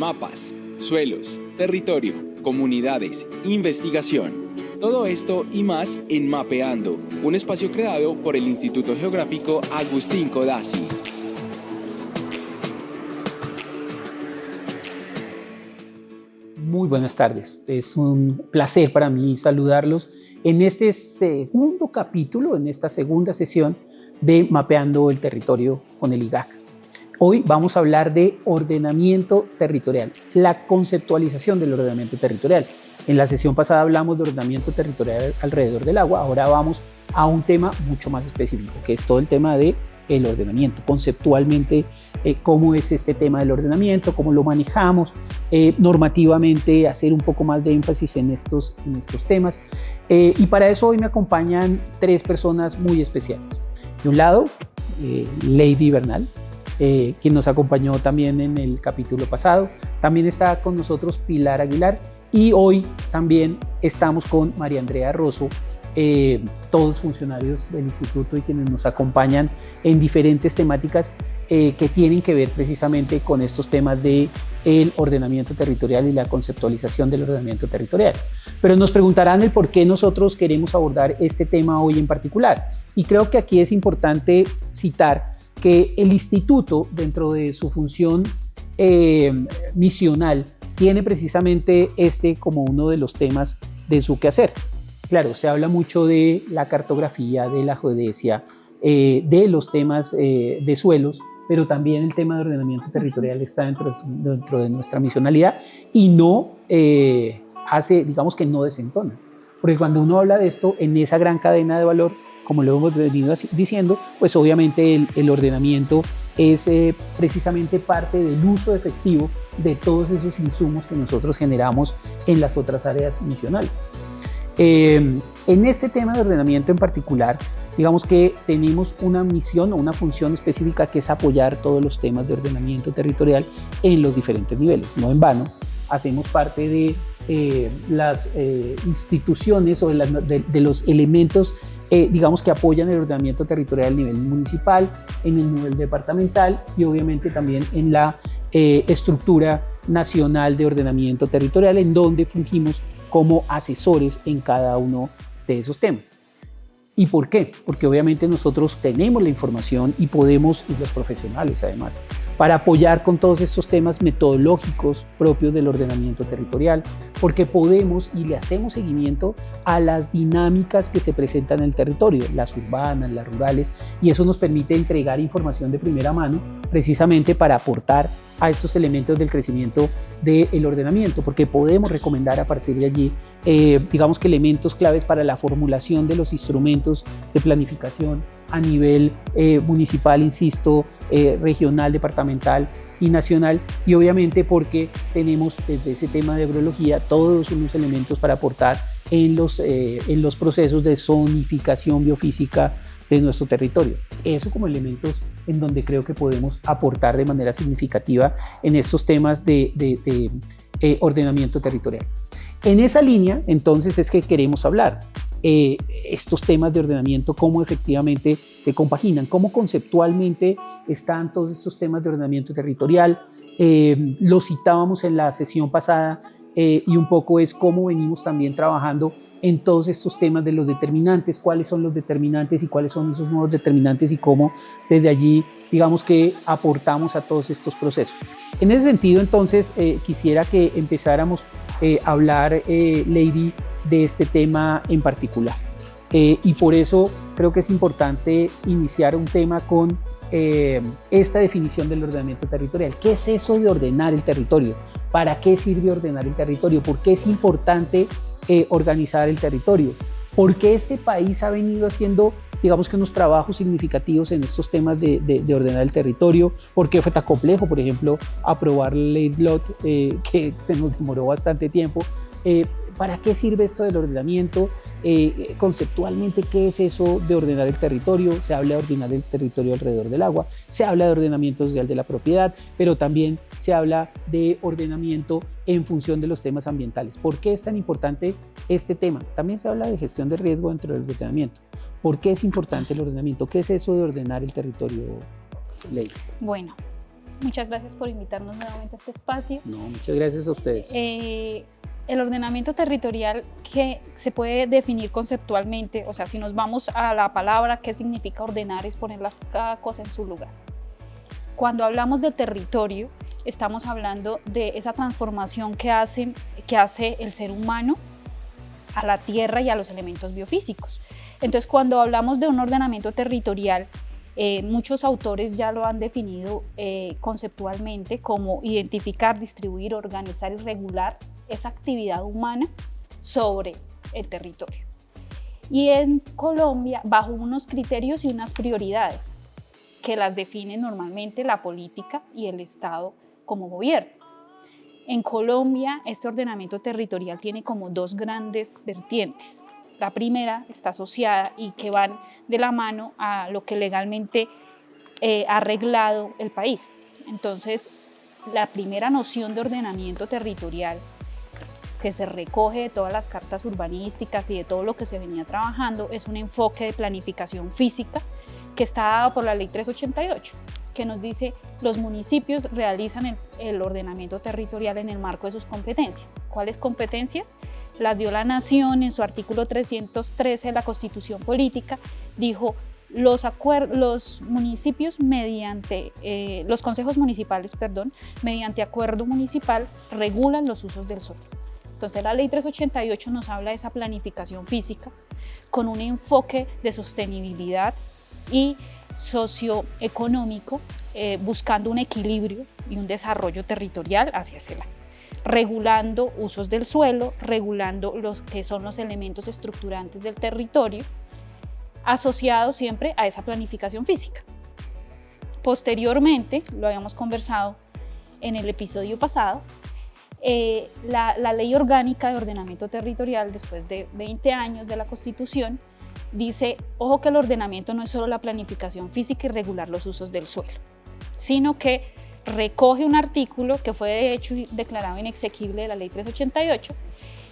mapas, suelos, territorio, comunidades, investigación. Todo esto y más en Mapeando, un espacio creado por el Instituto Geográfico Agustín Codazzi. Muy buenas tardes, es un placer para mí saludarlos en este segundo capítulo, en esta segunda sesión de Mapeando el Territorio con el IGAC. Hoy vamos a hablar de ordenamiento territorial, la conceptualización del ordenamiento territorial. En la sesión pasada hablamos de ordenamiento territorial alrededor del agua, ahora vamos a un tema mucho más específico, que es todo el tema del ordenamiento, conceptualmente, cómo es este tema del ordenamiento, cómo lo manejamos, normativamente hacer un poco más de énfasis en estos temas. Y para eso hoy me acompañan tres personas muy especiales. De un lado, Lady Bernal, quien nos acompañó también en el capítulo pasado. También está con nosotros Pilar Aguilar y hoy también estamos con María Andrea Rosso, todos funcionarios del instituto y quienes nos acompañan en diferentes temáticas que tienen que ver precisamente con estos temas del ordenamiento territorial y la conceptualización del ordenamiento territorial. Pero nos preguntarán el por qué nosotros queremos abordar este tema hoy en particular. Y creo que aquí es importante citar que el instituto, dentro de su función misional, tiene precisamente como uno de los temas de su quehacer. Claro, se habla mucho de la cartografía, de la geodesia, de los temas de suelos, pero también el tema de ordenamiento territorial está dentro de nuestra misionalidad y no digamos que no desentona. Porque cuando uno habla de esto en esa gran cadena de valor, como lo hemos venido diciendo, pues obviamente el ordenamiento es precisamente parte del uso efectivo de todos esos insumos que nosotros generamos en las otras áreas misionales. En este tema de ordenamiento en particular, digamos que tenemos una misión o una función específica que es apoyar todos los temas de ordenamiento territorial en los diferentes niveles. No en vano, hacemos parte de las instituciones o de los elementos digamos que apoyan el ordenamiento territorial a nivel municipal, en el nivel departamental y obviamente también en la estructura nacional de ordenamiento territorial, en donde fungimos como asesores en cada uno de esos temas. ¿Y por qué? Porque obviamente nosotros tenemos la información y podemos, y los profesionales además, para apoyar con todos estos temas metodológicos propios del ordenamiento territorial, porque podemos y le hacemos seguimiento a las dinámicas que se presentan en el territorio, las urbanas, las rurales, y eso nos permite entregar información de primera mano precisamente para aportar a estos elementos del crecimiento del ordenamiento, porque podemos recomendar a partir de allí, digamos que elementos claves para la formulación de los instrumentos de planificación a nivel municipal, insisto, regional, departamental y nacional, y obviamente porque tenemos desde ese tema de agrología todos unos elementos para aportar en los procesos de zonificación biofísica de nuestro territorio. Eso como elementos en donde creo que podemos aportar de manera significativa en estos temas de ordenamiento territorial. En esa línea, entonces, es que queremos hablar estos temas de ordenamiento, cómo efectivamente se compaginan, cómo conceptualmente están todos estos temas de ordenamiento territorial. Lo citábamos en la sesión pasada y un poco es cómo venimos también trabajando en todos estos temas de los determinantes, cuáles son los determinantes y cuáles son esos nuevos determinantes y cómo desde allí, digamos que aportamos a todos estos procesos. En ese sentido, entonces, quisiera que empezáramos a hablar, Lady, de este tema en particular. Y por eso creo que es importante iniciar un tema con esta definición del ordenamiento territorial. ¿Qué es eso de ordenar el territorio? ¿Para qué sirve ordenar el territorio? ¿Por qué es importante organizar el territorio? ¿Por qué este país ha venido haciendo, digamos que unos trabajos significativos en estos temas de ordenar el territorio? ¿Por qué fue tan complejo, por ejemplo, aprobar la ley LOT, que se nos demoró bastante tiempo? ¿Para qué sirve esto del ordenamiento? Conceptualmente, ¿qué es eso de ordenar el territorio? Se habla de ordenar el territorio alrededor del agua, se habla de ordenamiento social de la propiedad, pero también se habla de ordenamiento en función de los temas ambientales. ¿Por qué es tan importante este tema? También se habla de gestión de riesgo dentro del ordenamiento. ¿Por qué es importante el ordenamiento? ¿Qué es eso de ordenar el territorio, Ley? Bueno, Muchas gracias por invitarnos nuevamente a este espacio. No, muchas gracias a ustedes. El ordenamiento territorial que se puede definir conceptualmente, o sea, si nos vamos a la palabra, ¿qué significa ordenar? Es poner cada cosa en su lugar. Cuando hablamos de territorio, estamos hablando de esa transformación que hace el ser humano a la tierra y a los elementos biofísicos. Entonces, cuando hablamos de un ordenamiento territorial, muchos autores ya lo han definido conceptualmente como identificar, distribuir, organizar y regular esa actividad humana sobre el territorio. Y en Colombia, bajo unos criterios y unas prioridades que las definen normalmente la política y el Estado como gobierno. En Colombia, este ordenamiento territorial tiene como dos grandes vertientes. La primera está asociada y que van de la mano a lo que legalmente ha reglado el país. Entonces, la primera noción de ordenamiento territorial que se recoge de todas las cartas urbanísticas y de todo lo que se venía trabajando es un enfoque de planificación física que está dado por la Ley 388, que nos dice los municipios realizan el ordenamiento territorial en el marco de sus competencias. ¿Cuáles competencias? Las dio la Nación en su artículo 313 de la Constitución Política, dijo los municipios los consejos municipales, mediante acuerdo municipal regulan los usos del suelo. Entonces la Ley 388 nos habla de esa planificación física con un enfoque de sostenibilidad y socioeconómico, buscando un equilibrio y un desarrollo territorial hacia ese lado, regulando usos del suelo, regulando los que son los elementos estructurantes del territorio, asociados siempre a esa planificación física. Posteriormente, lo habíamos conversado en el episodio pasado, la Ley Orgánica de Ordenamiento Territorial, después de 20 años de la Constitución, dice, ojo, que el ordenamiento no es solo la planificación física y regular los usos del suelo, sino que recoge un artículo que fue de hecho declarado inexequible de la Ley 388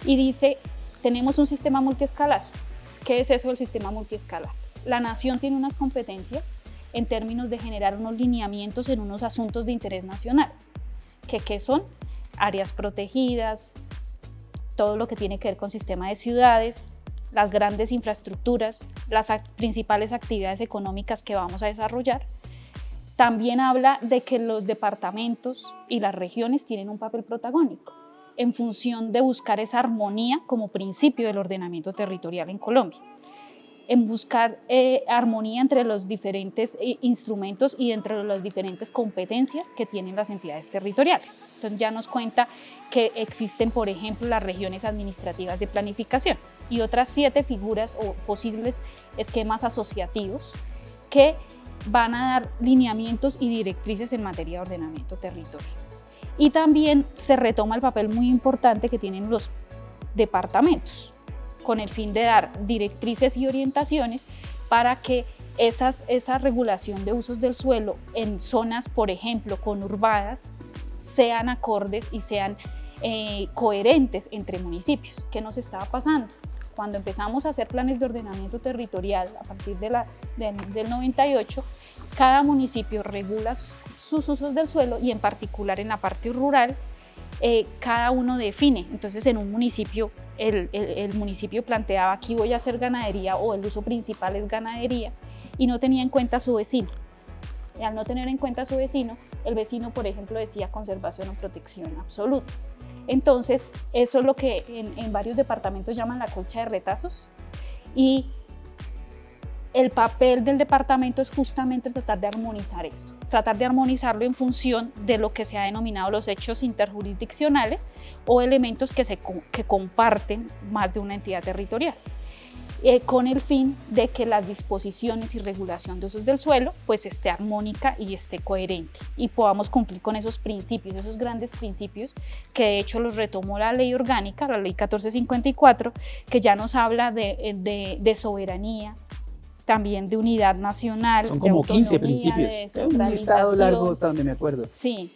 y dice, tenemos un sistema multiescalar. ¿Qué es eso del sistema multiescalar? La nación tiene unas competencias en términos de generar unos lineamientos en unos asuntos de interés nacional, que son áreas protegidas, todo lo que tiene que ver con sistema de ciudades, las grandes infraestructuras, las principales actividades económicas que vamos a desarrollar. También habla de que los departamentos y las regiones tienen un papel protagónico en función de buscar esa armonía como principio del ordenamiento territorial en Colombia, en buscar armonía entre los diferentes instrumentos y entre las diferentes competencias que tienen las entidades territoriales. Entonces ya nos cuenta que existen, por ejemplo, las regiones administrativas de planificación y otras 7 figuras o posibles esquemas asociativos que van a dar lineamientos y directrices en materia de ordenamiento territorial. Y también se retoma el papel muy importante que tienen los departamentos, con el fin de dar directrices y orientaciones para que esa regulación de usos del suelo en zonas, por ejemplo, conurbadas, sean acordes y sean coherentes entre municipios. ¿Qué nos estaba pasando? Cuando empezamos a hacer planes de ordenamiento territorial a partir del 98, cada municipio regula sus usos del suelo y en particular en la parte rural, cada uno define. Entonces en un municipio, el municipio planteaba aquí voy a hacer ganadería o el uso principal es ganadería y no tenía en cuenta a su vecino. Y al no tener en cuenta a su vecino, el vecino, por ejemplo, decía conservación o protección absoluta. Entonces eso es lo que en varios departamentos llaman la colcha de retazos y el papel del departamento es justamente tratar de armonizar esto, tratar de armonizarlo en función de lo que se ha denominado los hechos interjurisdiccionales o elementos que comparten más de una entidad territorial, con el fin de que las disposiciones y regulación de usos del suelo pues esté armónica y esté coherente y podamos cumplir con esos principios, esos grandes principios que de hecho los retomó la ley orgánica, la ley 1454, que ya nos habla de soberanía, también de unidad nacional. Son como 15 autonomía, principios. Un listado largo hasta donde me acuerdo. Sí,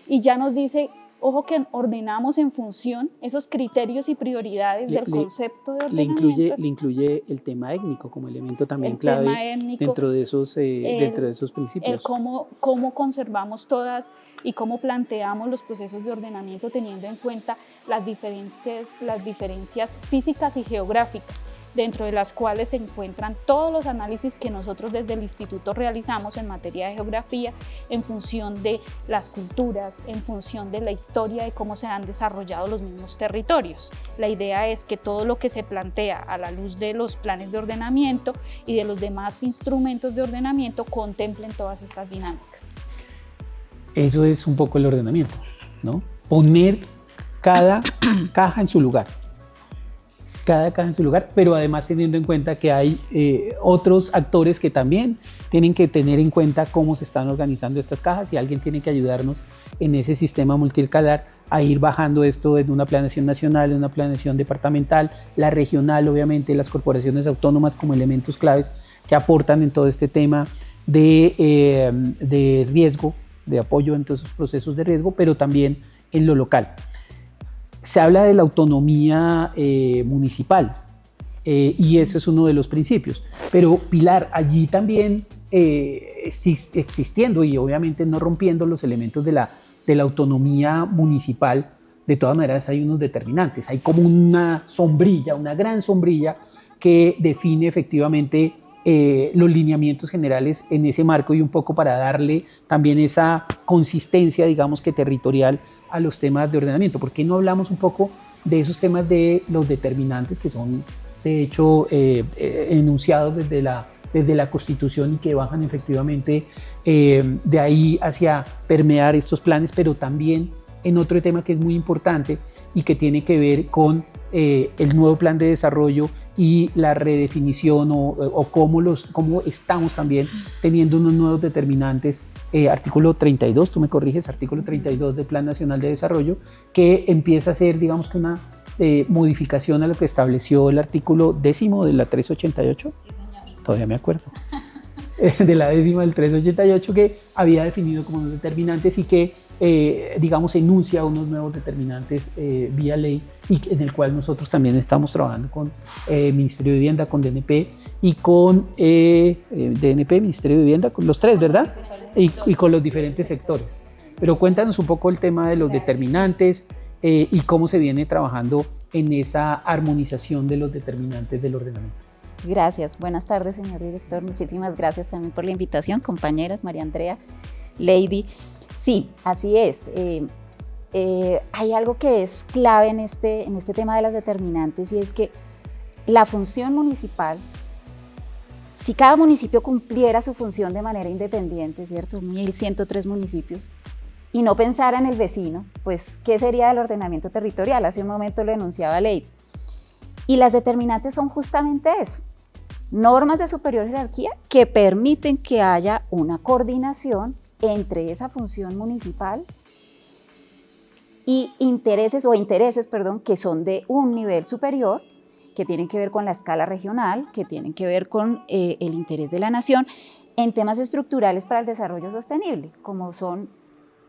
y ya nos dice Ojo que ordenamos en función esos criterios y prioridades del concepto de ordenamiento. Le incluye el tema étnico como elemento también el clave tema étnico, dentro de esos principios. El cómo conservamos todas y cómo planteamos los procesos de ordenamiento teniendo en cuenta las diferencias físicas y geográficas, dentro de las cuales se encuentran todos los análisis que nosotros desde el instituto realizamos en materia de geografía en función de las culturas, en función de la historia de cómo se han desarrollado los mismos territorios. La idea es que todo lo que se plantea a la luz de los planes de ordenamiento y de los demás instrumentos de ordenamiento contemplen todas estas dinámicas. Eso es un poco el ordenamiento, ¿no? Poner cada caja en su lugar. Cada caja en su lugar, pero además teniendo en cuenta que hay otros actores que también tienen que tener en cuenta cómo se están organizando estas cajas y alguien tiene que ayudarnos en ese sistema multicalar a ir bajando esto en una planeación nacional, en una planeación departamental, la regional, obviamente, las corporaciones autónomas como elementos claves que aportan en todo este tema de riesgo, de apoyo en todos esos procesos de riesgo, pero también en lo local. Se habla de la autonomía municipal y eso es uno de los principios. Pero Pilar, allí también existiendo y obviamente no rompiendo los elementos de la autonomía municipal, de todas maneras hay unos determinantes. Hay como una sombrilla, una gran sombrilla que define efectivamente los lineamientos generales en ese marco y un poco para darle también esa consistencia, digamos que territorial, a los temas de ordenamiento. ¿Por qué no hablamos un poco de esos temas de los determinantes que son de hecho enunciados desde la Constitución y que bajan efectivamente de ahí hacia permear estos planes, pero también en otro tema que es muy importante y que tiene que ver con el nuevo plan de desarrollo y la redefinición o cómo estamos también teniendo unos nuevos determinantes? Artículo 32, tú me corriges, artículo 32 del Plan Nacional de Desarrollo, que empieza a ser, digamos que una modificación a lo que estableció el artículo 10 de la 388. Sí, señor. Todavía me acuerdo. De la 10 del 388, que había definido como unos determinantes y que, digamos, enuncia unos nuevos determinantes vía ley y en el cual nosotros también estamos trabajando con Ministerio de Vivienda, con DNP y con DNP, Ministerio de Vivienda, con los tres, ¿verdad? Y con los diferentes sectores. Pero cuéntanos un poco el tema de los determinantes y cómo se viene trabajando en esa armonización de los determinantes del ordenamiento. Gracias. Buenas tardes, señor director. Muchísimas gracias también por la invitación, compañeras, María Andrea, Lady. Sí, así es. Hay algo que es clave en este tema de las determinantes y es que la función municipal, si cada municipio cumpliera su función de manera independiente, ¿cierto? 1.103 municipios, y no pensara en el vecino, pues, ¿qué sería del ordenamiento territorial? Hace un momento lo enunciaba Lady. Y las determinantes son justamente eso, normas de superior jerarquía que permiten que haya una coordinación entre esa función municipal y intereses que son de un nivel superior, que tienen que ver con la escala regional, que tienen que ver con el interés de la nación en temas estructurales para el desarrollo sostenible, como son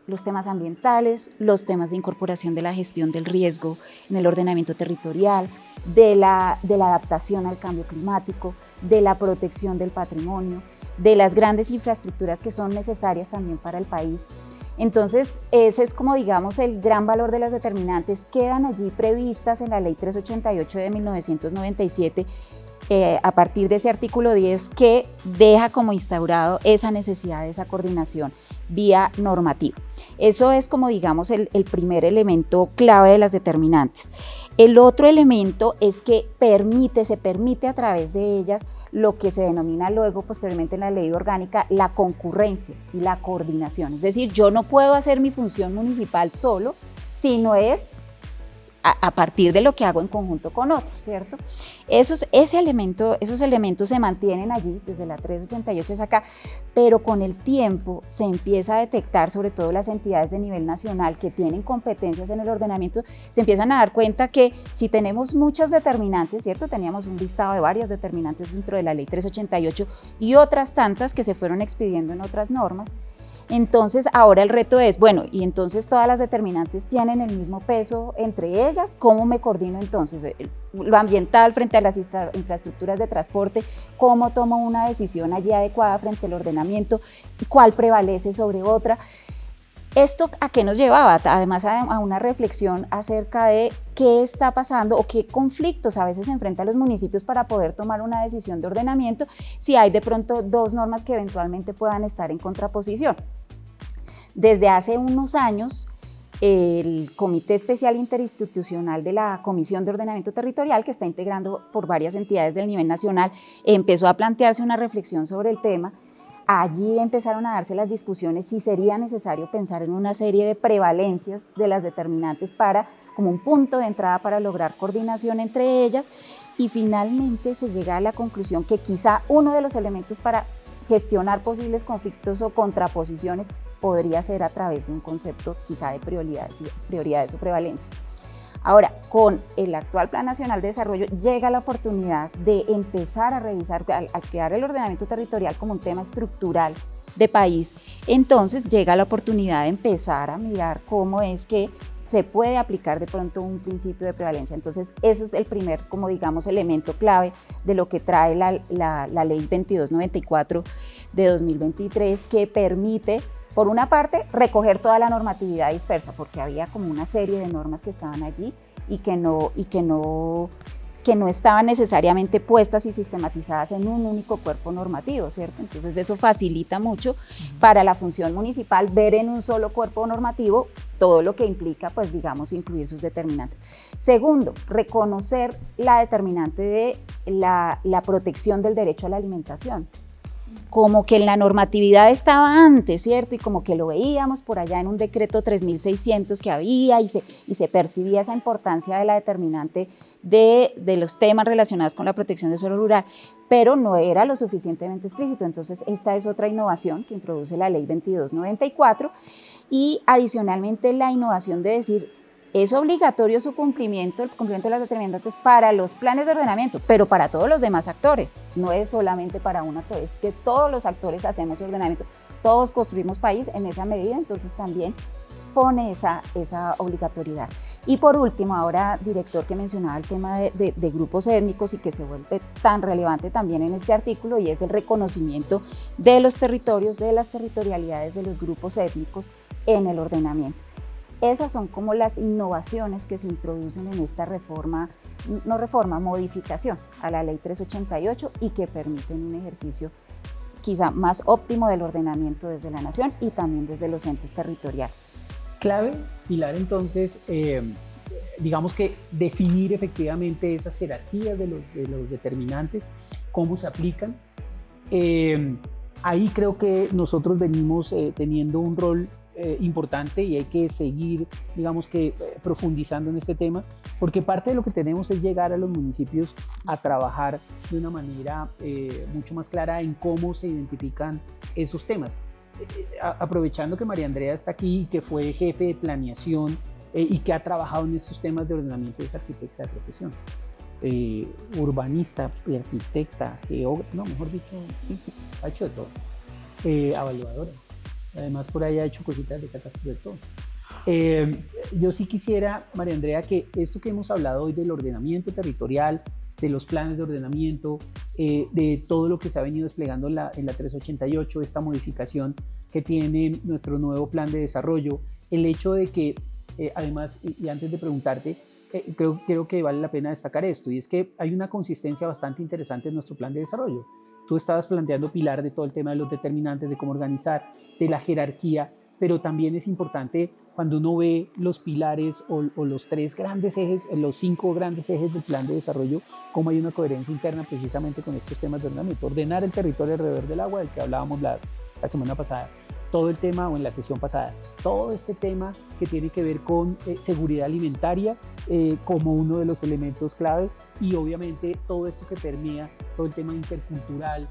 los temas ambientales, los temas de incorporación de la gestión del riesgo en el ordenamiento territorial, de la adaptación al cambio climático, de la protección del patrimonio, de las grandes infraestructuras que son necesarias también para el país. Entonces, ese es como, digamos, el gran valor de las determinantes. Quedan allí previstas en la Ley 388 de 1997, a partir de ese artículo 10 que deja como instaurado esa necesidad de esa coordinación vía normativa. Eso es como, digamos, el primer elemento clave de las determinantes. El otro elemento es que se permite a través de ellas lo que se denomina luego posteriormente en la ley orgánica la concurrencia y la coordinación. Es decir, yo no puedo hacer mi función municipal solo, sino es a partir de lo que hago en conjunto con otros, ¿cierto? Esos elementos se mantienen allí desde la 388 hasta acá, pero con el tiempo se empieza a detectar, sobre todo las entidades de nivel nacional que tienen competencias en el ordenamiento, se empiezan a dar cuenta que si tenemos muchas determinantes, ¿cierto? Teníamos un listado de varias determinantes dentro de la ley 388 y otras tantas que se fueron expidiendo en otras normas. Entonces ahora el reto es, bueno, y entonces todas las determinantes tienen el mismo peso entre ellas, ¿cómo me coordino entonces? Lo ambiental frente a las infraestructuras de transporte, ¿cómo tomo una decisión allí adecuada frente al ordenamiento? ¿Cuál prevalece sobre otra? ¿Esto a qué nos llevaba? Además a una reflexión acerca de qué está pasando o qué conflictos a veces se enfrentan los municipios para poder tomar una decisión de ordenamiento si hay de pronto dos normas que eventualmente puedan estar en contraposición. Desde hace unos años, el Comité Especial Interinstitucional de la Comisión de Ordenamiento Territorial, que está integrando por varias entidades del nivel nacional, empezó a plantearse una reflexión sobre el tema. Allí empezaron a darse las discusiones si sería necesario pensar en una serie de prevalencias de las determinantes como un punto de entrada para lograr coordinación entre ellas, y finalmente se llega a la conclusión que quizá uno de los elementos para gestionar posibles conflictos o contraposiciones podría ser a través de un concepto quizá de prioridades o prevalencias. Ahora, con el actual Plan Nacional de Desarrollo llega la oportunidad de empezar a revisar, al quedar el ordenamiento territorial como un tema estructural de país, entonces llega la oportunidad de empezar a mirar cómo es que se puede aplicar de pronto un principio de prevalencia. Entonces, eso es el primer, como digamos, elemento clave de lo que trae la Ley 2294 de 2023, que permite, por una parte, recoger toda la normatividad dispersa, porque había como una serie de normas que estaban allí y que no estaban necesariamente puestas y sistematizadas en un único cuerpo normativo, ¿cierto? Entonces eso facilita mucho para la función municipal ver en un solo cuerpo normativo todo lo que implica, pues digamos, incluir sus determinantes. Segundo, reconocer la determinante de la protección del derecho a la alimentación. Como que la normatividad estaba antes, ¿cierto? Y como que lo veíamos por allá en un decreto 3600 que había y se percibía esa importancia de la determinante de los temas relacionados con la protección del suelo rural, pero no era lo suficientemente explícito. Entonces, esta es otra innovación que introduce la Ley 2294, y adicionalmente la innovación de decir, es obligatorio el cumplimiento de las determinantes para los planes de ordenamiento, pero para todos los demás actores, no es solamente para un actor, es que todos los actores hacemos ordenamiento, todos construimos país en esa medida, entonces también pone esa obligatoriedad. Y por último, ahora, director, que mencionaba el tema de grupos étnicos y que se vuelve tan relevante también en este artículo, y es el reconocimiento de los territorios, de las territorialidades de los grupos étnicos en el ordenamiento. Esas son como las innovaciones que se introducen en esta modificación a la Ley 388 y que permiten un ejercicio quizá más óptimo del ordenamiento desde la nación y también desde los entes territoriales. Clave, Pilar, entonces, digamos que definir efectivamente esas jerarquías de los determinantes, cómo se aplican. Ahí creo que nosotros venimos teniendo un rol importante y hay que seguir, digamos que profundizando en este tema, porque parte de lo que tenemos es llegar a los municipios a trabajar de una manera mucho más clara en cómo se identifican esos temas. Aprovechando que María Andrea está aquí y que fue jefe de planeación y que ha trabajado en estos temas de ordenamiento, es arquitecta de profesión, urbanista, arquitecta, geógrafa, no, mejor dicho, ha hecho de todo, evaluadora. Además, por ahí ha hecho cositas de catástrofe de todo. Yo sí quisiera, María Andrea, que esto que hemos hablado hoy del ordenamiento territorial, de los planes de ordenamiento, de todo lo que se ha venido desplegando en la 388, esta modificación que tiene nuestro nuevo plan de desarrollo, el hecho de que, además, y antes de preguntarte, creo que vale la pena destacar esto, y es que hay una consistencia bastante interesante en nuestro plan de desarrollo. Tú estabas planteando, Pilar, de todo el tema de los determinantes, de cómo organizar, de la jerarquía, pero también es importante cuando uno ve los pilares o los 3 grandes ejes, los 5 grandes ejes del plan de desarrollo, cómo hay una coherencia interna precisamente con estos temas de ordenamiento. Ordenar el territorio alrededor del agua, del que hablábamos la semana pasada, todo el tema, o en la sesión pasada, todo este tema que tiene que ver con seguridad alimentaria como uno de los elementos clave, y obviamente todo esto que permea todo el tema intercultural,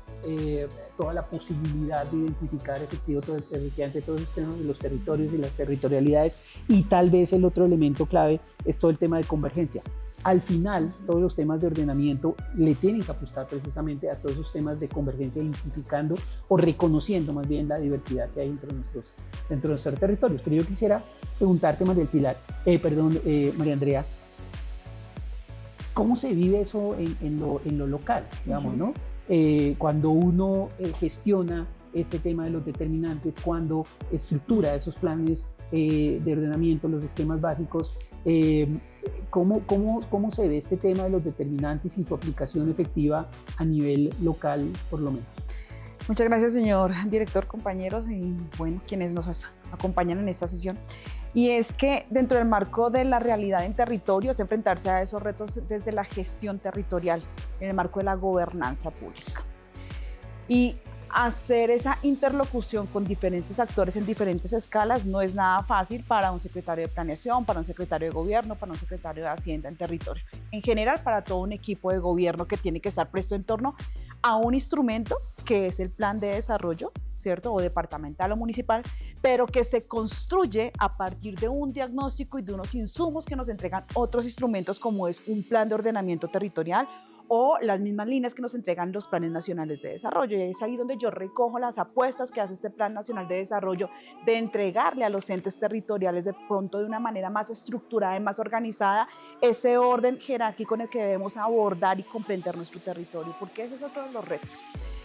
toda la posibilidad de identificar efectivamente todos los temas de los territorios y las territorialidades, y tal vez el otro elemento clave es todo el tema de convergencia. al final todos los temas de ordenamiento le tienen que apostar precisamente a todos esos temas de convergencia, identificando o reconociendo más bien la diversidad que hay entre nuestros territorios. Pero yo quisiera preguntarte, María Andrea, ¿cómo se vive eso en lo local, digamos, ¿no? Cuando uno gestiona este tema de los determinantes, cuando estructura esos planes de ordenamiento, los esquemas básicos, ¿cómo se ve este tema de los determinantes y su aplicación efectiva a nivel local, por lo menos? Muchas gracias, señor director, compañeros y bueno, quienes nos acompañan en esta sesión. Y es que dentro del marco de la realidad en territorio es enfrentarse a esos retos desde la gestión territorial, en el marco de la gobernanza pública. Y hacer esa interlocución con diferentes actores en diferentes escalas no es nada fácil para un secretario de planeación, para un secretario de gobierno, para un secretario de hacienda en territorio. En general, para todo un equipo de gobierno que tiene que estar presto en torno a un instrumento que es el plan de desarrollo, ¿cierto? O departamental o municipal, pero que se construye a partir de un diagnóstico y de unos insumos que nos entregan otros instrumentos como es un plan de ordenamiento territorial o las mismas líneas que nos entregan los planes nacionales de desarrollo. Y es ahí donde yo recojo las apuestas que hace este Plan Nacional de Desarrollo de entregarle a los entes territoriales de pronto de una manera más estructurada y más organizada ese orden jerárquico en el que debemos abordar y comprender nuestro territorio, porque ese es otro de los retos.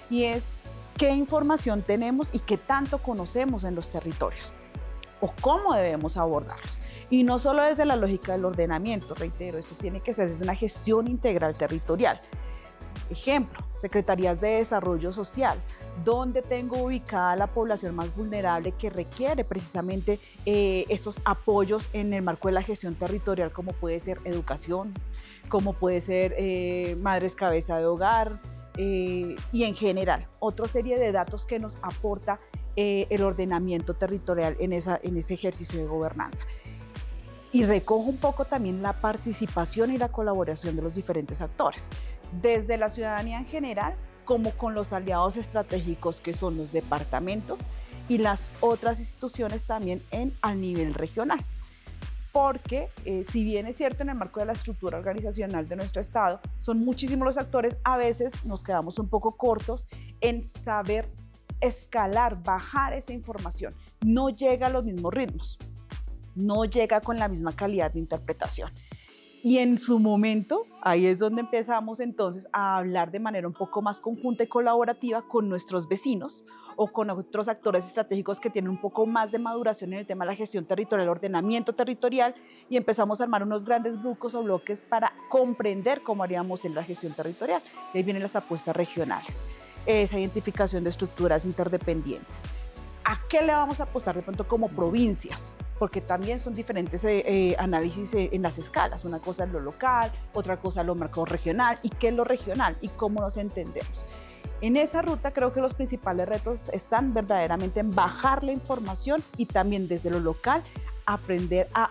Y es qué información tenemos y qué tanto conocemos en los territorios o cómo debemos abordarlos. Y no solo desde la lógica del ordenamiento, reitero, esto tiene que ser desde una gestión integral territorial. Ejemplo, secretarías de desarrollo social, donde tengo ubicada la población más vulnerable que requiere precisamente esos apoyos en el marco de la gestión territorial, como puede ser educación, como puede ser madres cabeza de hogar, y en general otra serie de datos que nos aporta el ordenamiento territorial en ese ejercicio de gobernanza. Y recojo un poco también la participación y la colaboración de los diferentes actores, desde la ciudadanía en general, como con los aliados estratégicos que son los departamentos y las otras instituciones también al nivel regional. Porque si bien es cierto en el marco de la estructura organizacional de nuestro Estado, son muchísimos los actores, a veces nos quedamos un poco cortos en saber escalar, bajar esa información. No llega a los mismos ritmos, no llega con la misma calidad de interpretación. Y en su momento, ahí es donde empezamos entonces a hablar de manera un poco más conjunta y colaborativa con nuestros vecinos o con otros actores estratégicos que tienen un poco más de maduración en el tema de la gestión territorial, ordenamiento territorial, y empezamos a armar unos grandes grupos o bloques para comprender cómo haríamos en la gestión territorial. De ahí vienen las apuestas regionales, esa identificación de estructuras interdependientes. ¿A qué le vamos a apostar de pronto como provincias? Porque también son diferentes análisis en las escalas. Una cosa es lo local, otra cosa es lo marco regional. ¿Y qué es lo regional? ¿Y cómo nos entendemos? En esa ruta creo que los principales retos están verdaderamente en bajar la información y también desde lo local aprender a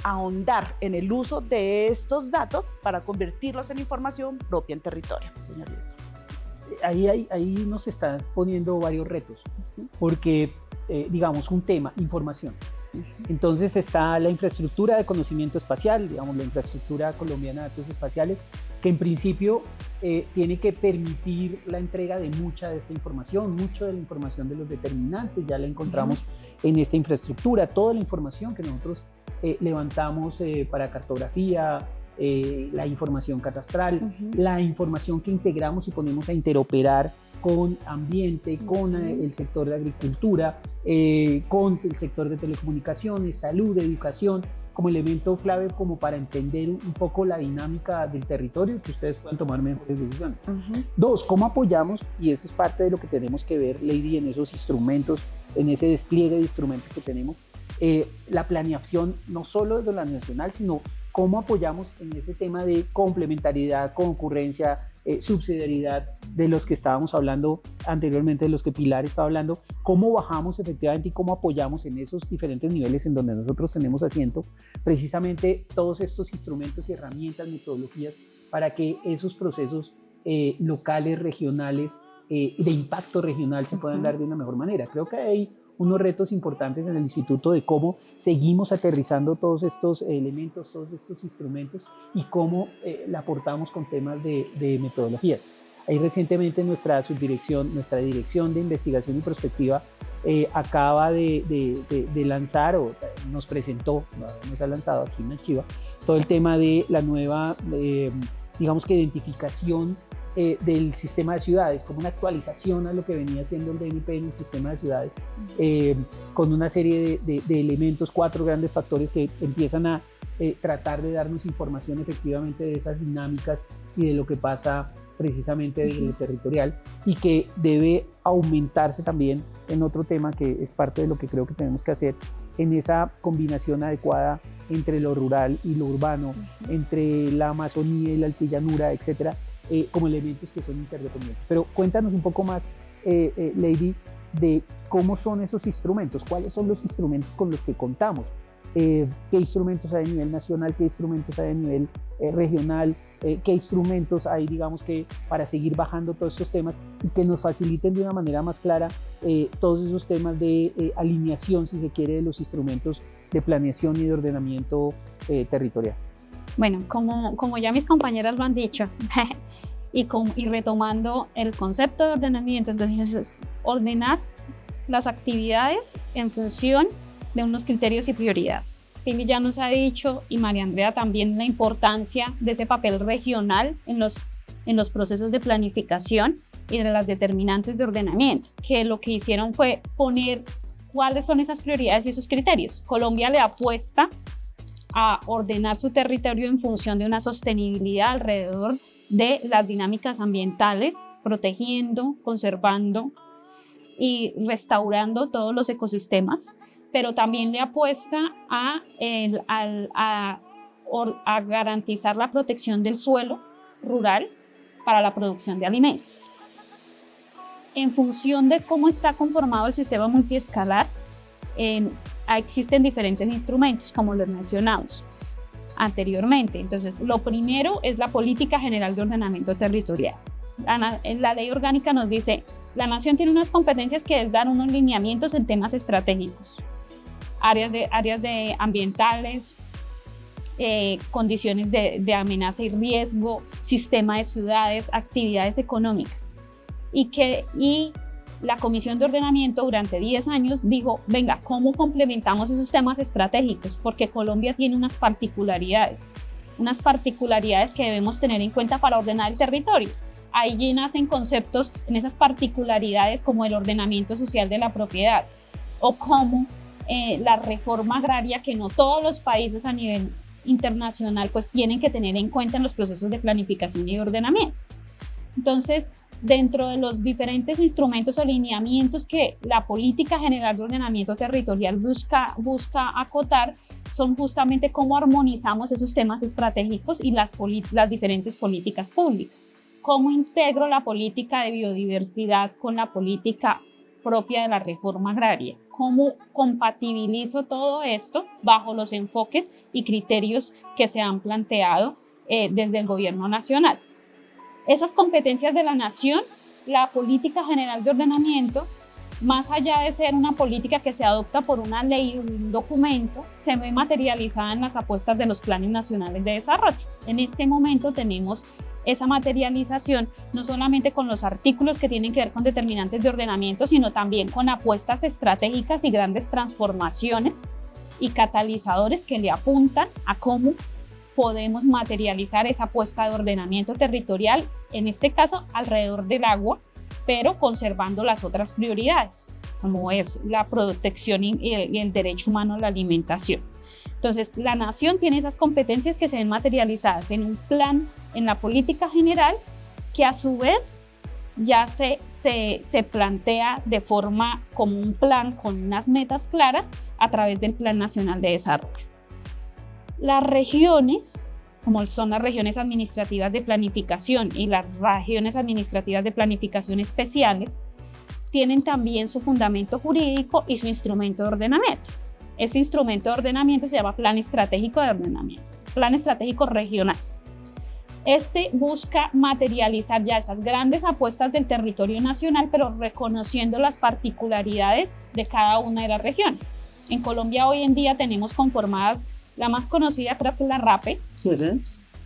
ahondar en el uso de estos datos para convertirlos en información propia en territorio, señor director. Ahí nos están poniendo varios retos, porque, digamos, un tema, información. Entonces está la infraestructura de conocimiento espacial, digamos, la infraestructura colombiana de datos espaciales, que en principio tiene que permitir la entrega de mucha de esta información, mucho de la información de los determinantes, ya la encontramos en esta infraestructura, toda la información que nosotros levantamos para cartografía, la información catastral, la información que integramos y ponemos a interoperar con ambiente, con el sector de agricultura, con el sector de telecomunicaciones, salud, educación, como elemento clave como para entender un poco la dinámica del territorio y que ustedes puedan tomar mejores decisiones. Dos, ¿cómo apoyamos? Y eso es parte de lo que tenemos que ver, Lady, en esos instrumentos, en ese despliegue de instrumentos que tenemos, la planeación no solo de la nacional, sino cómo apoyamos en ese tema de complementariedad, concurrencia, subsidiariedad de los que estábamos hablando anteriormente, de los que Pilar estaba hablando, cómo bajamos efectivamente y cómo apoyamos en esos diferentes niveles en donde nosotros tenemos asiento precisamente todos estos instrumentos y herramientas, metodologías para que esos procesos locales, regionales, de impacto regional se puedan dar de una mejor manera. Creo que hay unos retos importantes en el instituto de cómo seguimos aterrizando todos estos elementos, todos estos instrumentos y cómo le aportamos con temas de metodología. Ahí recientemente nuestra dirección de investigación y prospectiva acaba de lanzar o nos presentó, nos ha lanzado aquí en Archiva, todo el tema de la nueva, digamos que identificación del sistema de ciudades, como una actualización a lo que venía siendo el DNP en el sistema de ciudades, con una serie de elementos, 4 grandes factores que empiezan a tratar de darnos información efectivamente de esas dinámicas y de lo que pasa precisamente desde lo territorial, y que debe aumentarse también en otro tema que es parte de lo que creo que tenemos que hacer, en esa combinación adecuada entre lo rural y lo urbano, entre la Amazonía y la altillanura, etcétera, como elementos que son interdependientes. Pero cuéntanos un poco más, Lady, de cómo son esos instrumentos, cuáles son los instrumentos con los que contamos, qué instrumentos hay a nivel nacional, qué instrumentos hay a nivel regional, qué instrumentos hay, digamos que, para seguir bajando todos estos temas y que nos faciliten de una manera más clara todos esos temas de alineación, si se quiere, de los instrumentos de planeación y de ordenamiento territorial. Bueno, como ya mis compañeras lo han dicho, y retomando el concepto de ordenamiento, entonces es ordenar las actividades en función de unos criterios y prioridades. Pili ya nos ha dicho, y María Andrea también, la importancia de ese papel regional en los procesos de planificación y de las determinantes de ordenamiento, que lo que hicieron fue poner cuáles son esas prioridades y esos criterios. Colombia le apuesta a ordenar su territorio en función de una sostenibilidad alrededor de las dinámicas ambientales, protegiendo, conservando y restaurando todos los ecosistemas, pero también le apuesta a garantizar la protección del suelo rural para la producción de alimentos. En función de cómo está conformado el sistema multiescalar, existen diferentes instrumentos, como los mencionamos anteriormente. Entonces, lo primero es la Política General de Ordenamiento Territorial. La ley orgánica nos dice, la nación tiene unas competencias que es dar unos lineamientos en temas estratégicos, áreas de ambientales, condiciones de amenaza y riesgo, sistema de ciudades, actividades económicas. Y la Comisión de Ordenamiento durante 10 años dijo, venga, ¿cómo complementamos esos temas estratégicos? Porque Colombia tiene unas particularidades que debemos tener en cuenta para ordenar el territorio. Ahí nacen conceptos en esas particularidades como el ordenamiento social de la propiedad o como la reforma agraria, que no todos los países a nivel internacional pues tienen que tener en cuenta en los procesos de planificación y ordenamiento. Entonces, dentro de los diferentes instrumentos o lineamientos que la Política General de Ordenamiento Territorial busca acotar, son justamente cómo armonizamos esos temas estratégicos y las diferentes políticas públicas. Cómo integro la política de biodiversidad con la política propia de la reforma agraria. Cómo compatibilizo todo esto bajo los enfoques y criterios que se han planteado desde el gobierno nacional. Esas competencias de la nación, la Política General de Ordenamiento, más allá de ser una política que se adopta por una ley o un documento, se ve materializada en las apuestas de los planes nacionales de desarrollo. En este momento tenemos esa materialización no solamente con los artículos que tienen que ver con determinantes de ordenamiento, sino también con apuestas estratégicas y grandes transformaciones y catalizadores que le apuntan a cómo podemos materializar esa apuesta de ordenamiento territorial, en este caso alrededor del agua, pero conservando las otras prioridades, como es la protección y el derecho humano a la alimentación. Entonces, la nación tiene esas competencias que se ven materializadas en un plan, en la política general, que a su vez ya se plantea de forma como un plan con unas metas claras a través del Plan Nacional de Desarrollo. Las regiones, como son las regiones administrativas de planificación y las regiones administrativas de planificación especiales, tienen también su fundamento jurídico y su instrumento de ordenamiento. Ese instrumento de ordenamiento se llama Plan Estratégico de Ordenamiento, Plan Estratégico Regional. Este busca materializar ya esas grandes apuestas del territorio nacional, pero reconociendo las particularidades de cada una de las regiones. En Colombia hoy en día tenemos conformadas, la más conocida creo que es la RAPE,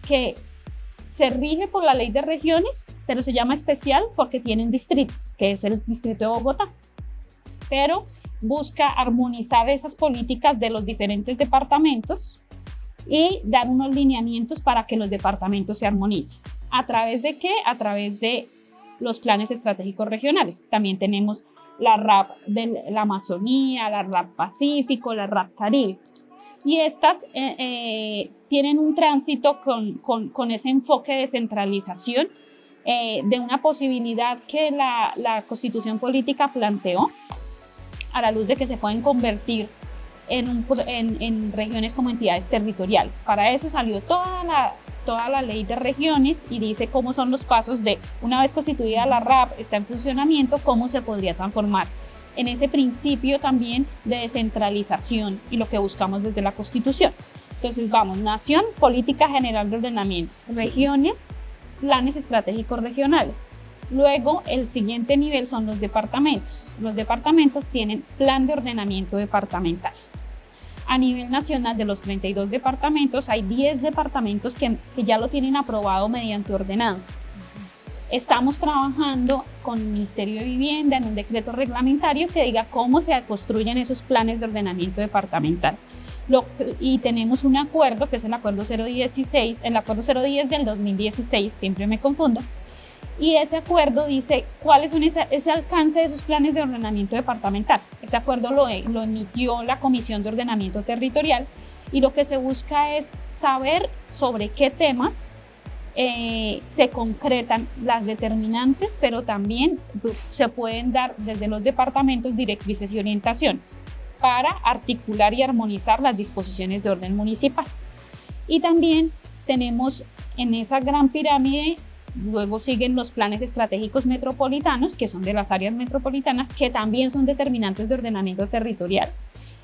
que se rige por la ley de regiones, pero se llama especial porque tiene un distrito, que es el distrito de Bogotá. Pero busca armonizar esas políticas de los diferentes departamentos y dar unos lineamientos para que los departamentos se armonicen. ¿A través de qué? A través de los planes estratégicos regionales. También tenemos la RAP de la Amazonía, la RAP Pacífico, la RAP Caribe. Y estas tienen un tránsito con ese enfoque de centralización, de una posibilidad que la Constitución Política planteó a la luz de que se pueden convertir en regiones como entidades territoriales. Para eso salió toda la ley de regiones y dice cómo son los pasos de, una vez constituida la RAP, está en funcionamiento, cómo se podría transformar en ese principio también de descentralización y lo que buscamos desde la Constitución. Entonces vamos, nación, política general de ordenamiento, regiones, planes estratégicos regionales. Luego el siguiente nivel son los departamentos. Los departamentos tienen plan de ordenamiento departamental. A nivel nacional, de los 32 departamentos, hay 10 departamentos que ya lo tienen aprobado mediante ordenanza. Estamos trabajando con el Ministerio de Vivienda en un decreto reglamentario que diga cómo se construyen esos planes de ordenamiento departamental. Y tenemos un acuerdo, que es el Acuerdo 016, el Acuerdo 010 del 2016, siempre me confundo, y ese acuerdo dice cuáles son ese alcance de esos planes de ordenamiento departamental. Ese acuerdo lo emitió la Comisión de Ordenamiento Territorial y lo que se busca es saber sobre qué temas se concretan las determinantes, pero también se pueden dar desde los departamentos directrices y orientaciones para articular y armonizar las disposiciones de orden municipal. Y también tenemos en esa gran pirámide, luego siguen los planes estratégicos metropolitanos, que son de las áreas metropolitanas, que también son determinantes de ordenamiento territorial.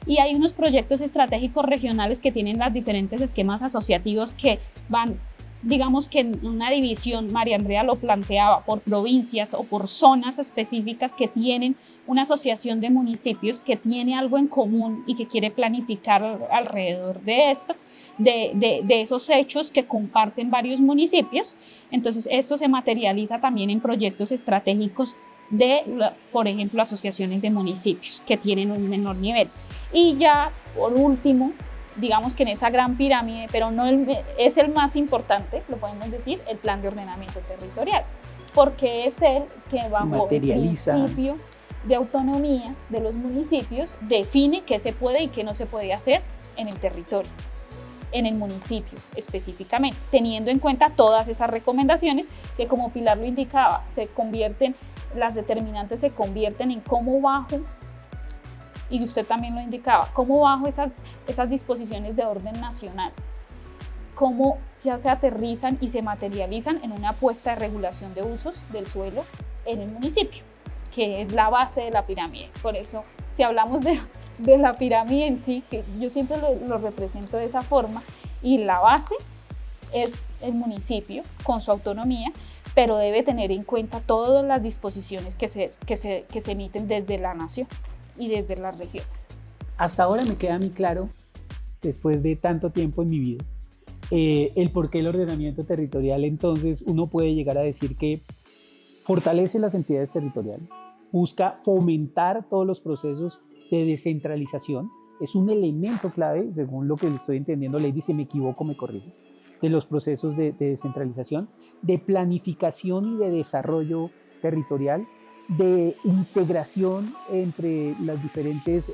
Y hay unos proyectos estratégicos regionales que tienen los diferentes esquemas asociativos que van, digamos que en una división, María Andrea lo planteaba, por provincias o por zonas específicas que tienen una asociación de municipios que tiene algo en común y que quiere planificar alrededor de esto, de esos hechos que comparten varios municipios. Entonces esto se materializa también en proyectos estratégicos de, por ejemplo, asociaciones de municipios que tienen un menor nivel. Y ya, por último, digamos que en esa gran pirámide, pero no es el más importante, lo podemos decir, el plan de ordenamiento territorial, porque es el que bajo el principio de autonomía de los municipios define qué se puede y qué no se puede hacer en el territorio, en el municipio específicamente, teniendo en cuenta todas esas recomendaciones que, como Pilar lo indicaba, las determinantes se convierten en cómo bajo, y usted también lo indicaba, cómo bajo esas disposiciones de orden nacional, cómo ya se aterrizan y se materializan en una apuesta de regulación de usos del suelo en el municipio, que es la base de la pirámide. Por eso, si hablamos de la pirámide en sí, que yo siempre lo represento de esa forma, y la base es el municipio con su autonomía, pero debe tener en cuenta todas las disposiciones que se emiten desde la nación y desde las regiones. Hasta ahora me queda muy claro, después de tanto tiempo en mi vida, el por qué el ordenamiento territorial, entonces uno puede llegar a decir que fortalece las entidades territoriales, busca fomentar todos los procesos de descentralización, es un elemento clave, según lo que estoy entendiendo, Lady, si me equivoco me corrige, de los procesos de descentralización, de planificación y de desarrollo territorial, de integración entre los diferentes,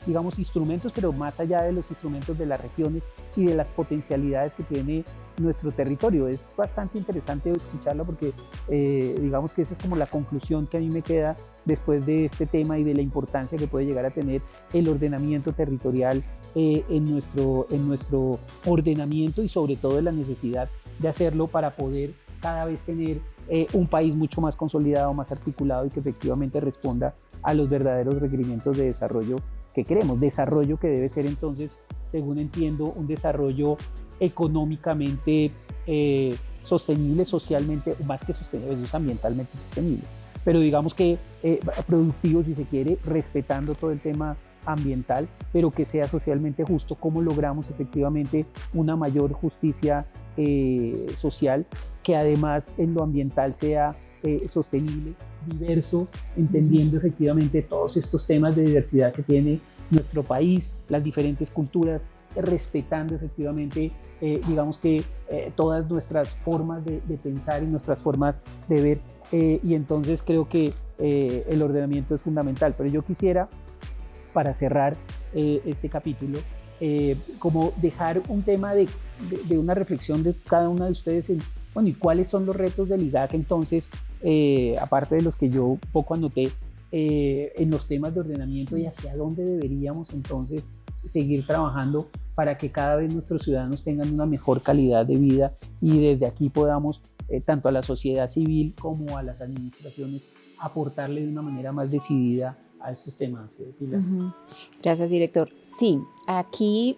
digamos, instrumentos, pero más allá de los instrumentos de las regiones y de las potencialidades que tiene nuestro territorio. Es bastante interesante escucharlo porque digamos que esa es como la conclusión que a mí me queda después de este tema y de la importancia que puede llegar a tener el ordenamiento territorial en nuestro ordenamiento, y sobre todo de la necesidad de hacerlo para poder cada vez tener un país mucho más consolidado, más articulado, y que efectivamente responda a los verdaderos requerimientos de desarrollo que queremos. Desarrollo que debe ser entonces, según entiendo, un desarrollo económicamente sostenible socialmente, o más que sostenible, eso es ambientalmente sostenible, pero digamos que productivo, si se quiere, respetando todo el tema ambiental, pero que sea socialmente justo. ¿Cómo logramos efectivamente una mayor justicia social, que además en lo ambiental sea sostenible, diverso, entendiendo efectivamente todos estos temas de diversidad que tiene nuestro país, las diferentes culturas, respetando efectivamente, digamos que todas nuestras formas de pensar y nuestras formas de ver, y entonces creo que el ordenamiento es fundamental. Pero yo quisiera, para cerrar este capítulo, como dejar un tema de una reflexión de cada una de ustedes en, bueno, ¿y cuáles son los retos del IGAC entonces, aparte de los que yo poco anoté, en los temas de ordenamiento, y hacia dónde deberíamos entonces seguir trabajando para que cada vez nuestros ciudadanos tengan una mejor calidad de vida y desde aquí podamos, tanto a la sociedad civil como a las administraciones, aportarle de una manera más decidida a estos temas, Pilar? Gracias, director. Sí, aquí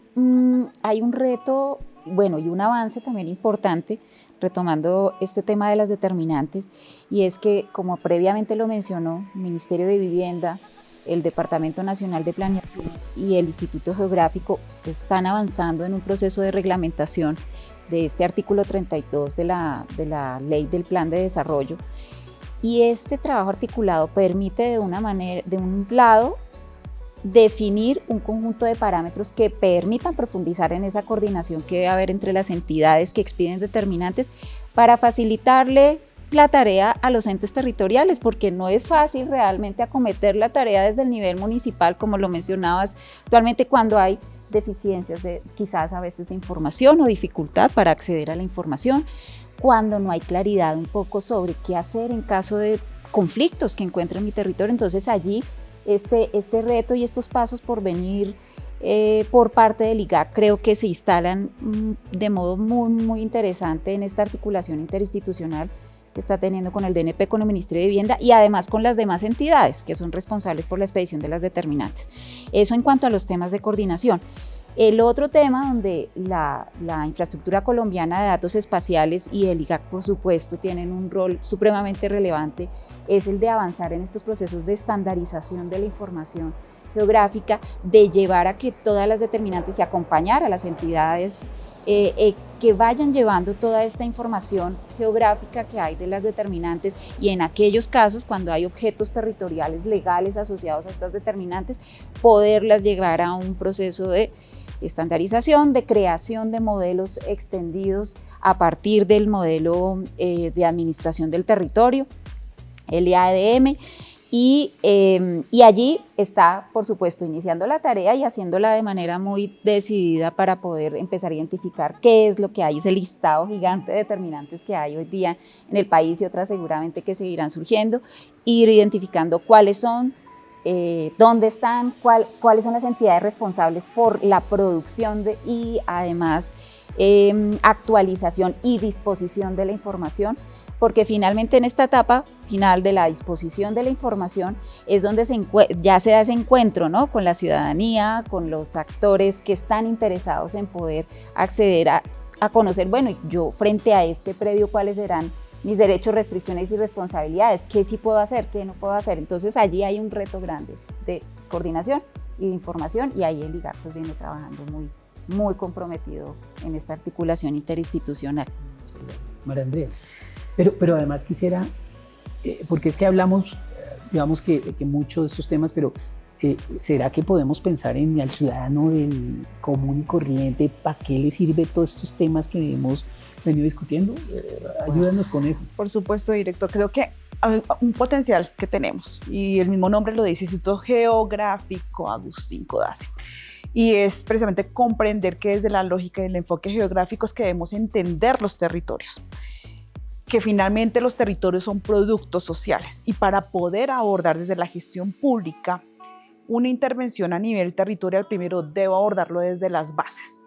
hay un reto, bueno, y un avance también importante, retomando este tema de las determinantes, y es que, como previamente lo mencionó, el Ministerio de Vivienda, el Departamento Nacional de Planeación y el Instituto Geográfico están avanzando en un proceso de reglamentación de este artículo 32 de la Ley del Plan de Desarrollo. Y este trabajo articulado permite de un lado, definir un conjunto de parámetros que permitan profundizar en esa coordinación que debe haber entre las entidades que expiden determinantes para facilitarle la tarea a los entes territoriales, porque no es fácil realmente acometer la tarea desde el nivel municipal, como lo mencionabas actualmente, cuando hay deficiencias quizás a veces de información o dificultad para acceder a la información, cuando no hay claridad un poco sobre qué hacer en caso de conflictos que encuentre en mi territorio. Entonces allí este reto y estos pasos por venir por parte del IGAC creo que se instalan de modo muy, muy interesante en esta articulación interinstitucional que está teniendo con el DNP, con el Ministerio de Vivienda y además con las demás entidades que son responsables por la expedición de las determinantes. Eso en cuanto a los temas de coordinación. El otro tema donde la infraestructura colombiana de datos espaciales y el IGAC, por supuesto, tienen un rol supremamente relevante, es el de avanzar en estos procesos de estandarización de la información geográfica, de llevar a que todas las determinantes y acompañar a las entidades que vayan llevando toda esta información geográfica que hay de las determinantes, y en aquellos casos cuando hay objetos territoriales legales asociados a estas determinantes, poderlas llevar a un proceso de estandarización, de creación de modelos extendidos a partir del modelo de administración del territorio, el IADM, y allí está, por supuesto, iniciando la tarea y haciéndola de manera muy decidida para poder empezar a identificar qué es lo que hay, ese listado gigante de determinantes que hay hoy día en el país y otras seguramente que seguirán surgiendo, ir identificando cuáles son, dónde están, cuáles son las entidades responsables por la producción y además actualización y disposición de la información, porque finalmente en esta etapa final de la disposición de la información es donde ya se da ese encuentro, ¿no?, con la ciudadanía, con los actores que están interesados en poder acceder a conocer, bueno, yo frente a este predio, ¿cuáles serán mis derechos, restricciones y responsabilidades? ¿Qué sí puedo hacer? ¿Qué no puedo hacer? Entonces allí hay un reto grande de coordinación y de información, y ahí el IGAC pues viene trabajando muy, muy comprometido en esta articulación interinstitucional. María Andrea, pero además quisiera, porque es que hablamos, digamos que mucho de estos temas, pero ¿será que podemos pensar en el ciudadano del común y corriente? ¿Para qué le sirve todos estos temas que hemos venido discutiendo? Ayúdanos con eso. Por supuesto, director. Creo que un potencial que tenemos, y el mismo nombre lo dice, Instituto Geográfico Agustín Codazzi, y es precisamente comprender que desde la lógica y el enfoque geográfico es que debemos entender los territorios, que finalmente los territorios son productos sociales, y para poder abordar desde la gestión pública una intervención a nivel territorial, primero debo abordarlo desde las bases.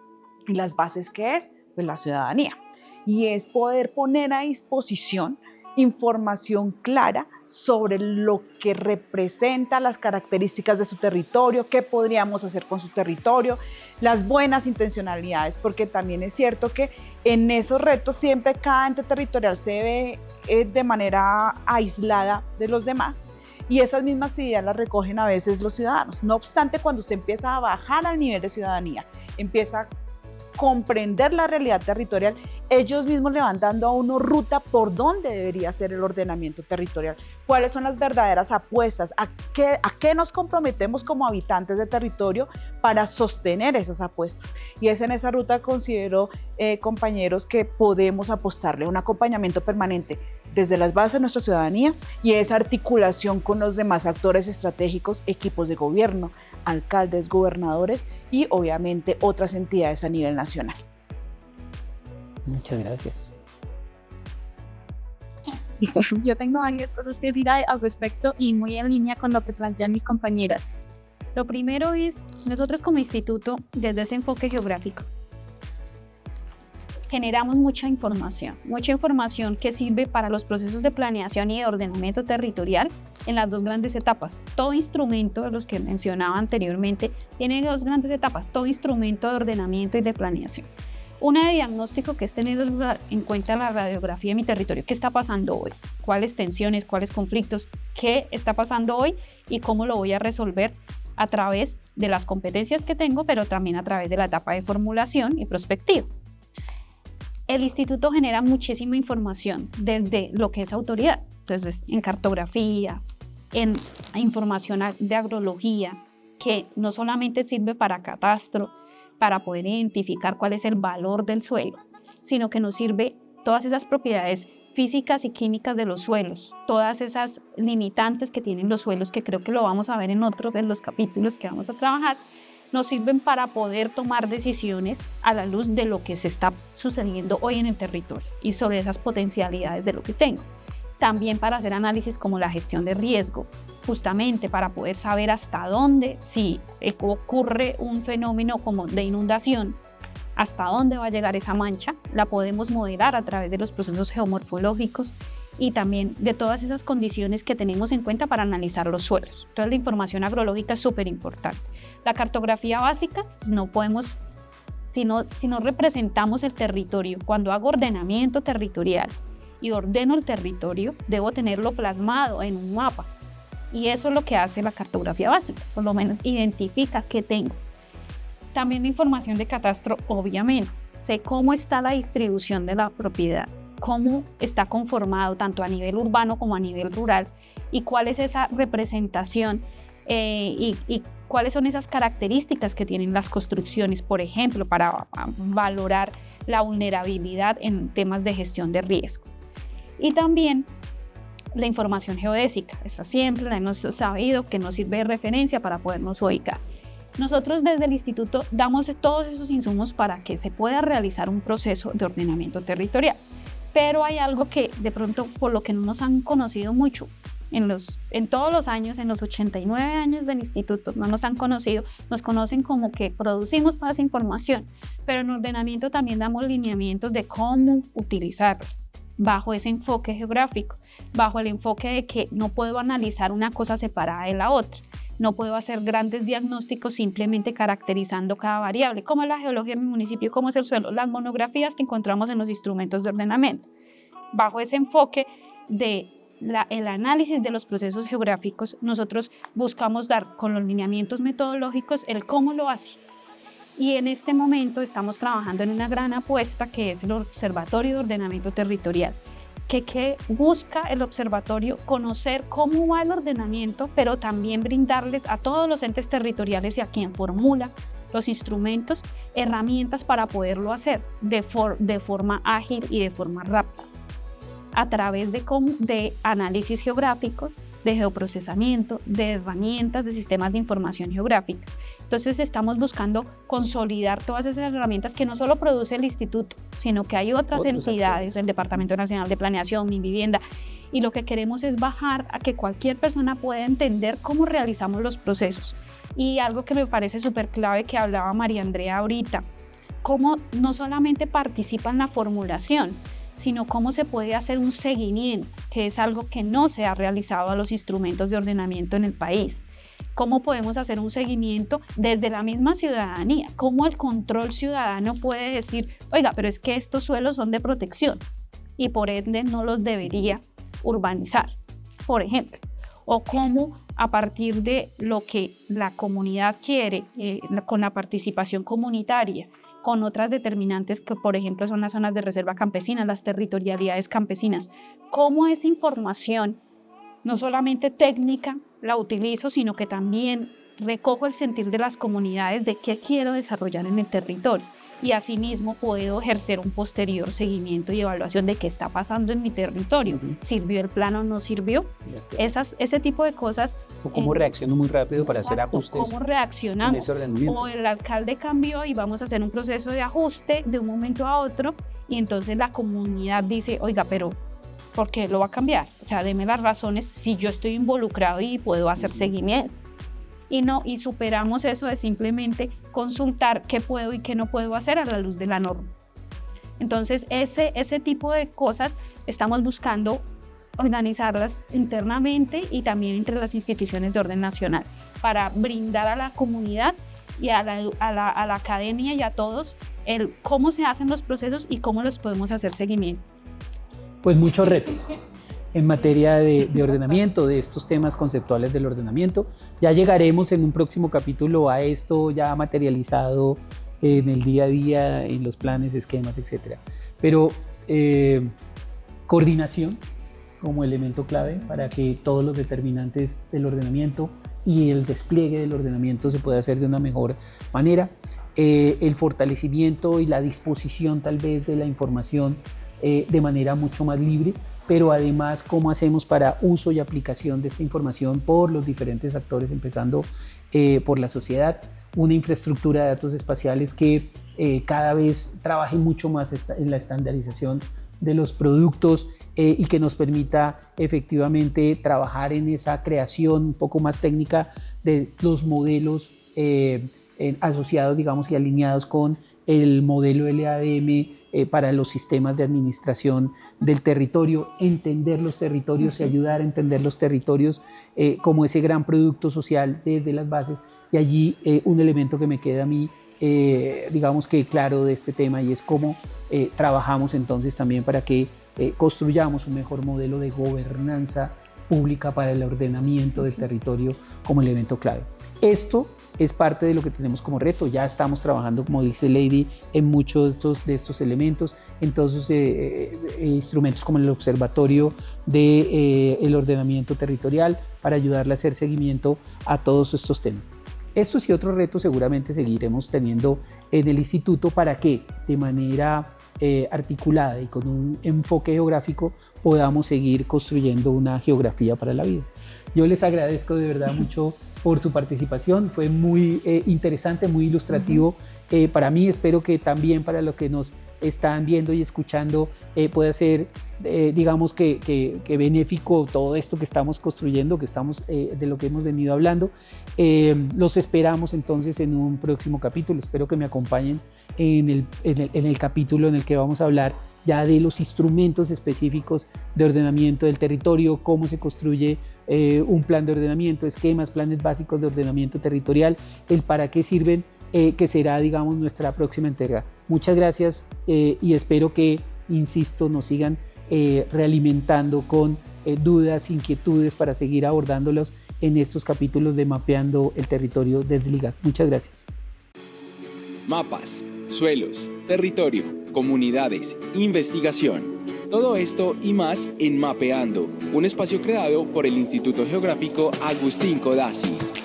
¿Y las bases qué es? Pues la ciudadanía. Y es poder poner a disposición información clara sobre lo que representa las características de su territorio, qué podríamos hacer con su territorio, las buenas intencionalidades, porque también es cierto que en esos retos siempre cada ente territorial se ve de manera aislada de los demás, y esas mismas ideas las recogen a veces los ciudadanos. No obstante, cuando usted empieza a bajar al nivel de ciudadanía, empieza a comprender la realidad territorial, ellos mismos le van dando a uno ruta por dónde debería ser el ordenamiento territorial, cuáles son las verdaderas apuestas, a qué nos comprometemos como habitantes de territorio para sostener esas apuestas. Y es en esa ruta, considero, compañeros, que podemos apostarle un acompañamiento permanente desde las bases de nuestra ciudadanía y esa articulación con los demás actores estratégicos, equipos de gobierno, alcaldes, gobernadores y obviamente otras entidades a nivel nacional. Muchas gracias. Yo tengo varias cosas que decir al respecto y muy en línea con lo que plantean mis compañeras. Lo primero es, nosotros como instituto, desde ese enfoque geográfico, generamos mucha información que sirve para los procesos de planeación y de ordenamiento territorial en las dos grandes etapas. Todo instrumento de los que mencionaba anteriormente tiene dos grandes etapas, todo instrumento de ordenamiento y de planeación. Una de diagnóstico, que es tener en cuenta la radiografía de mi territorio, qué está pasando hoy, cuáles tensiones, cuáles conflictos, qué está pasando hoy y cómo lo voy a resolver a través de las competencias que tengo, pero también a través de la etapa de formulación y prospectiva. El instituto genera muchísima información desde lo que es autoridad, entonces en cartografía, en información de agrología, que no solamente sirve para catastro, para poder identificar cuál es el valor del suelo, sino que nos sirve todas esas propiedades físicas y químicas de los suelos, todas esas limitantes que tienen los suelos, que creo que lo vamos a ver en otro de los capítulos que vamos a trabajar, nos sirven para poder tomar decisiones a la luz de lo que se está sucediendo hoy en el territorio y sobre esas potencialidades de lo que tengo. También para hacer análisis como la gestión de riesgo, justamente para poder saber hasta dónde, si ocurre un fenómeno como de inundación, hasta dónde va a llegar esa mancha, la podemos modelar a través de los procesos geomorfológicos y también de todas esas condiciones que tenemos en cuenta para analizar los suelos. Entonces la información agrológica es súper importante. La cartografía básica, pues no podemos, si no representamos el territorio, cuando hago ordenamiento territorial y ordeno el territorio, debo tenerlo plasmado en un mapa. Y eso es lo que hace la cartografía básica, por lo menos identifica qué tengo. También la información de catastro, obviamente. Sé cómo está la distribución de la propiedad, cómo está conformado tanto a nivel urbano como a nivel rural y cuál es esa representación y cuáles son esas características que tienen las construcciones, por ejemplo, para valorar la vulnerabilidad en temas de gestión de riesgo. Y también la información geodésica, esa siempre la hemos sabido que nos sirve de referencia para podernos ubicar. Nosotros desde el instituto damos todos esos insumos para que se pueda realizar un proceso de ordenamiento territorial. Pero hay algo que de pronto, por lo que no nos han conocido mucho, en todos los años, en los 89 años del instituto, no nos han conocido, nos conocen como que producimos más información, pero en ordenamiento también damos lineamientos de cómo utilizarlo, bajo ese enfoque geográfico, bajo el enfoque de que no puedo analizar una cosa separada de la otra. No puedo hacer grandes diagnósticos simplemente caracterizando cada variable, como es la geología de mi municipio, cómo es el suelo, las monografías que encontramos en los instrumentos de ordenamiento. Bajo ese enfoque de el análisis de los procesos geográficos, nosotros buscamos dar con los lineamientos metodológicos el cómo lo hace. Y en este momento estamos trabajando en una gran apuesta que es el Observatorio de Ordenamiento Territorial, que busca el observatorio conocer cómo va el ordenamiento, pero también brindarles a todos los entes territoriales y a quien formula los instrumentos, herramientas para poderlo hacer de forma ágil y de forma rápida, a través de análisis geográfico, de geoprocesamiento, de herramientas, de sistemas de información geográfica. Entonces estamos buscando consolidar todas esas herramientas que no solo produce el instituto, sino que hay otras entidades, el Departamento Nacional de Planeación, Minvivienda, y lo que queremos es bajar a que cualquier persona pueda entender cómo realizamos los procesos. Y algo que me parece súper clave que hablaba María Andrea ahorita, cómo no solamente participa en la formulación, sino cómo se puede hacer un seguimiento, que es algo que no se ha realizado a los instrumentos de ordenamiento en el país. ¿Cómo podemos hacer un seguimiento desde la misma ciudadanía? ¿Cómo el control ciudadano puede decir, oiga, pero es que estos suelos son de protección y por ende no los debería urbanizar, por ejemplo? O cómo a partir de lo que la comunidad quiere, con la participación comunitaria, con otras determinantes que por ejemplo son las zonas de reserva campesina, las territorialidades campesinas, cómo esa información no solamente técnica la utilizo, sino que también recojo el sentir de las comunidades de qué quiero desarrollar en el territorio y asimismo puedo ejercer un posterior seguimiento y evaluación de qué está pasando en mi territorio. ¿Sirvió el plan o no sirvió? Ese tipo de cosas. O cómo reacciono muy rápido para hacer ajustes. ¿Cómo reaccionamos? En ese ordenamiento. O el alcalde cambió y vamos a hacer un proceso de ajuste de un momento a otro y entonces la comunidad dice, oiga, pero ¿por qué lo va a cambiar? O sea, deme las razones si yo estoy involucrado y puedo hacer seguimiento. Y superamos eso de simplemente consultar qué puedo y qué no puedo hacer a la luz de la norma. Entonces, ese tipo de cosas estamos buscando organizarlas internamente y también entre las instituciones de orden nacional para brindar a la comunidad y a la academia y a todos el cómo se hacen los procesos y cómo los podemos hacer seguimiento. Pues muchos retos en materia de ordenamiento, de estos temas conceptuales del ordenamiento. Ya llegaremos en un próximo capítulo a esto ya materializado en el día a día, en los planes, esquemas, etc. Pero coordinación como elemento clave para que todos los determinantes del ordenamiento y el despliegue del ordenamiento se pueda hacer de una mejor manera. El fortalecimiento y la disposición tal vez de la información de manera mucho más libre, pero además cómo hacemos para uso y aplicación de esta información por los diferentes actores, empezando por la sociedad, una infraestructura de datos espaciales que cada vez trabaje mucho más en la estandarización de los productos y que nos permita efectivamente trabajar en esa creación un poco más técnica de los modelos asociados, digamos, y alineados con el modelo LADM para los sistemas de administración del territorio, entender los territorios y ayudar a entender los territorios como ese gran producto social desde las bases. Y allí un elemento que me queda a mí, digamos que claro de este tema, y es cómo trabajamos entonces también para que construyamos un mejor modelo de gobernanza pública para el ordenamiento del territorio como elemento clave. Esto es parte de lo que tenemos como reto. Ya estamos trabajando, como dice Lady, en muchos de estos elementos. Entonces, instrumentos como el observatorio del ordenamiento territorial para ayudarle a hacer seguimiento a todos estos temas. Estos y otros retos seguramente seguiremos teniendo en el instituto para que de manera articulada y con un enfoque geográfico podamos seguir construyendo una geografía para la vida. Yo les agradezco de verdad mucho por su participación, fue muy interesante, muy ilustrativo para mí, espero que también para los que nos están viendo y escuchando pueda ser, digamos que benéfico todo esto que estamos construyendo, que estamos, de lo que hemos venido hablando. Los esperamos entonces en un próximo capítulo, espero que me acompañen en el capítulo en el que vamos a hablar ya de los instrumentos específicos de ordenamiento del territorio, cómo se construye un plan de ordenamiento, esquemas, planes básicos de ordenamiento territorial, el para qué sirven, que será, digamos, nuestra próxima entrega. Muchas gracias y espero que, insisto, nos sigan realimentando con dudas, inquietudes para seguir abordándolos en estos capítulos de Mapeando el Territorio desde el IGAC. Muchas gracias. Mapas, suelos, territorio, comunidades, investigación. Todo esto y más en Mapeando, un espacio creado por el Instituto Geográfico Agustín Codazzi.